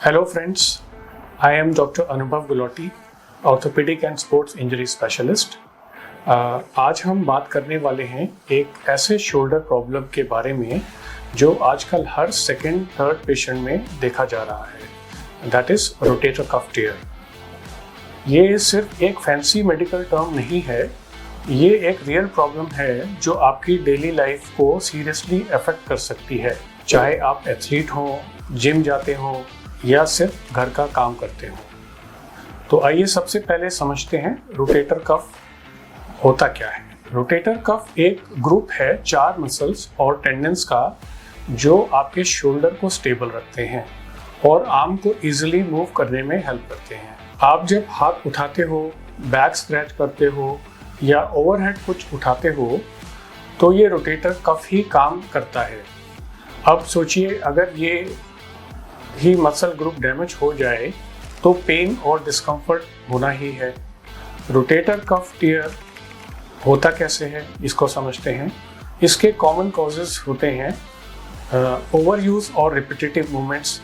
Hello friends, I am Dr. Anubhav Gulati, orthopaedic and sports injury specialist. आज हम बात करने वाले हैं एक ऐसे शोल्डर प्रॉब्लम के बारे में जो आजकल हर सेकेंड थर्ड पेशेंट में देखा जा रहा है, that is rotator cuff tear. ये सिर्फ एक फैंसी मेडिकल टर्म नहीं है, ये एक रियल प्रॉब्लम है जो आपकी डेली लाइफ को सीरियसली अफेक्ट कर सकती है, चाहे आप एथलीट हो, जिम जाते हो या सिर्फ घर का काम करते हो। तो आइए सबसे पहले समझते हैं रोटेटर कफ होता क्या है। रोटेटर कफ एक ग्रुप है 4 मसल्स और टेंडन्स का जो आपके शोल्डर को स्टेबल रखते हैं और आर्म को इजीली मूव करने में हेल्प करते हैं। आप जब हाथ उठाते हो, बैक स्क्रैच करते हो या ओवरहेड कुछ उठाते हो तो ये रोटेटर कफ ही काम करता है। अब सोचिए, अगर ये ही मसल ग्रुप डैमेज हो जाए तो पेन और डिस्कम्फर्ट होना ही है। रोटेटर कफ टियर होता कैसे है, इसको समझते हैं। इसके कॉमन कॉजेज होते हैं ओवर यूज और रिपीटेटिव मूवमेंट्स,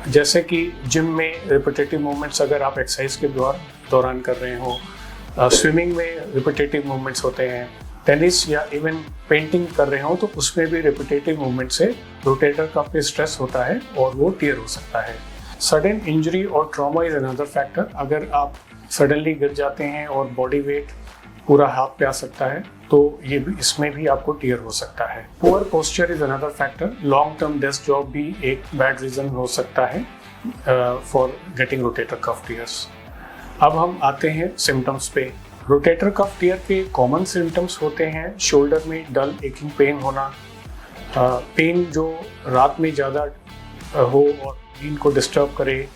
जैसे कि जिम में रिपीटेटिव मूवमेंट्स अगर आप एक्सरसाइज के दौरान कर रहे हो, स्विमिंग में रिपीटेटिव मूवमेंट्स होते हैं, टेनिस या इवन पेंटिंग कर रहे हो तो उसमें भी रिपीटेटिव मूवमेंट से रोटेटर कफ पे स्ट्रेस होता है और वो टियर हो सकता है। सडन इंजरी और ट्रॉमा इज अनदर फैक्टर। अगर आप सडनली गिर जाते हैं और बॉडी वेट पूरा हाथ पे आ सकता है तो ये भी, इसमें भी आपको टियर हो सकता है। Poor posture is another factor. Long term desk job भी एक बैड रीजन हो सकता है for getting rotator cuff tears. अब हम आते हैं सिम्टम्स पे। रोटेटर कफ टियर के कॉमन सिम्टम्स होते हैं शोल्डर में डल एकिंग पेन होना, पेन जो रात में ज़्यादा हो और नींद को डिस्टर्ब करे।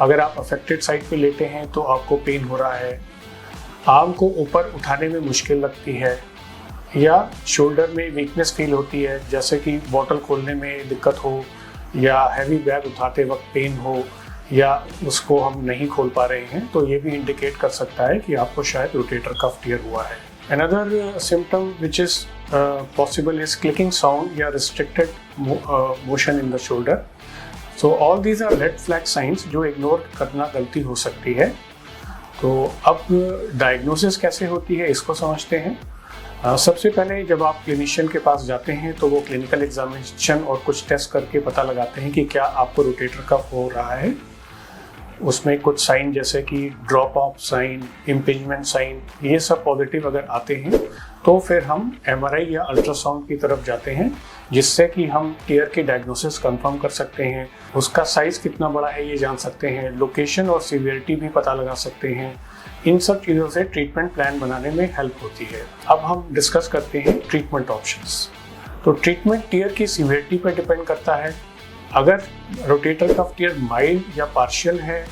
अगर आप अफेक्टेड साइड पे लेटे हैं तो आपको पेन हो रहा है। आर्म को ऊपर उठाने में मुश्किल लगती है या शोल्डर में वीकनेस फील होती है, जैसे कि बॉटल खोलने में दिक्कत हो या हैवी बैग उठाते वक्त पेन हो या उसको हम नहीं खोल पा रहे हैं, तो ये भी इंडिकेट कर सकता है कि आपको शायद रोटेटर कफ टियर हुआ है। Another symptom which is possible is clicking sound या restricted motion in the shoulder. So all these are red flag signs जो इग्नोर करना गलती हो सकती है। तो अब डायग्नोसिस कैसे होती है इसको समझते हैं। सबसे पहले जब आप क्लिनिशियन के पास जाते हैं तो वो क्लिनिकल एग्जामिनेशन और कुछ टेस्ट करके पता लगाते हैं कि क्या आपको रोटेटर कफ हो रहा है। उसमें कुछ साइन जैसे कि drop off sign, impingement sign, ये सब पॉजिटिव अगर आते हैं तो फिर हम एमआरआई या अल्ट्रासाउंड की तरफ जाते हैं, जिससे कि हम टियर की डायग्नोसिस कंफर्म कर सकते हैं। उसका साइज कितना बड़ा है ये जान सकते हैं, लोकेशन और सीवियरिटी भी पता लगा सकते हैं। इन सब चीज़ों से ट्रीटमेंट प्लान बनाने में हेल्प होती है। अब हम डिस्कस करते हैं ट्रीटमेंट ऑप्शंस। तो ट्रीटमेंट टियर की सीवियरिटी पर डिपेंड करता है। अगर रोटेटर कफ टियर माइल्ड या पार्शियल है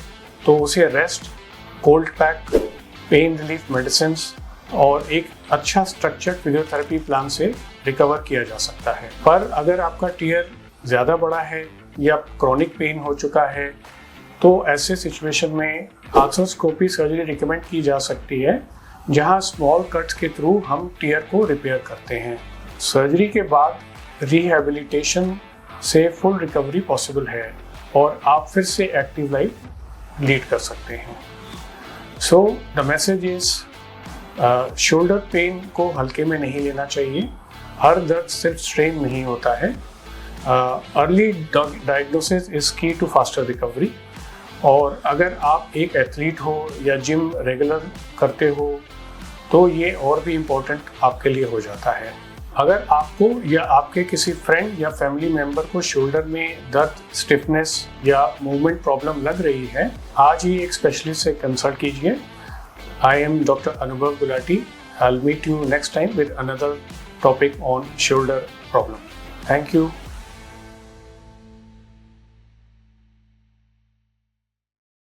तो उसे rest, cold pack, pain relief medicine और एक अच्छा स्ट्रक्चर्ड फिजियोथेरेपी प्लान से रिकवर किया जा सकता है। पर अगर आपका टियर ज़्यादा बड़ा है या क्रॉनिक पेन हो चुका है तो ऐसे सिचुएशन में आर्थ्रोस्कोपी सर्जरी रिकमेंड की जा सकती है, जहां स्मॉल कट्स के थ्रू हम टियर को रिपेयर करते हैं। सर्जरी के बाद रिहैबिलिटेशन से फुल रिकवरी पॉसिबल है और आप फिर से एक्टिव लाइफ लीड कर सकते हैं। So the message is shoulder pain को हल्के में नहीं लेना चाहिए। हर दर्द सिर्फ स्ट्रेन नहीं होता है। अर्ली डायग्नोसिस इज की टू फास्टर रिकवरी। और अगर आप एक एथलीट हो या जिम रेगुलर करते हो तो ये और भी इम्पोर्टेंट आपके लिए हो जाता है। अगर आपको या आपके किसी फ्रेंड या फैमिली मेंबर को शोल्डर में दर्द, स्टिफनेस या मूवमेंट प्रॉब्लम लग रही है, आज ही एक स्पेशलिस्ट से कंसल्ट कीजिए। आई am doctor Anubhav Gulati. I will meet you next time with another topic on shoulder problem. Thank you.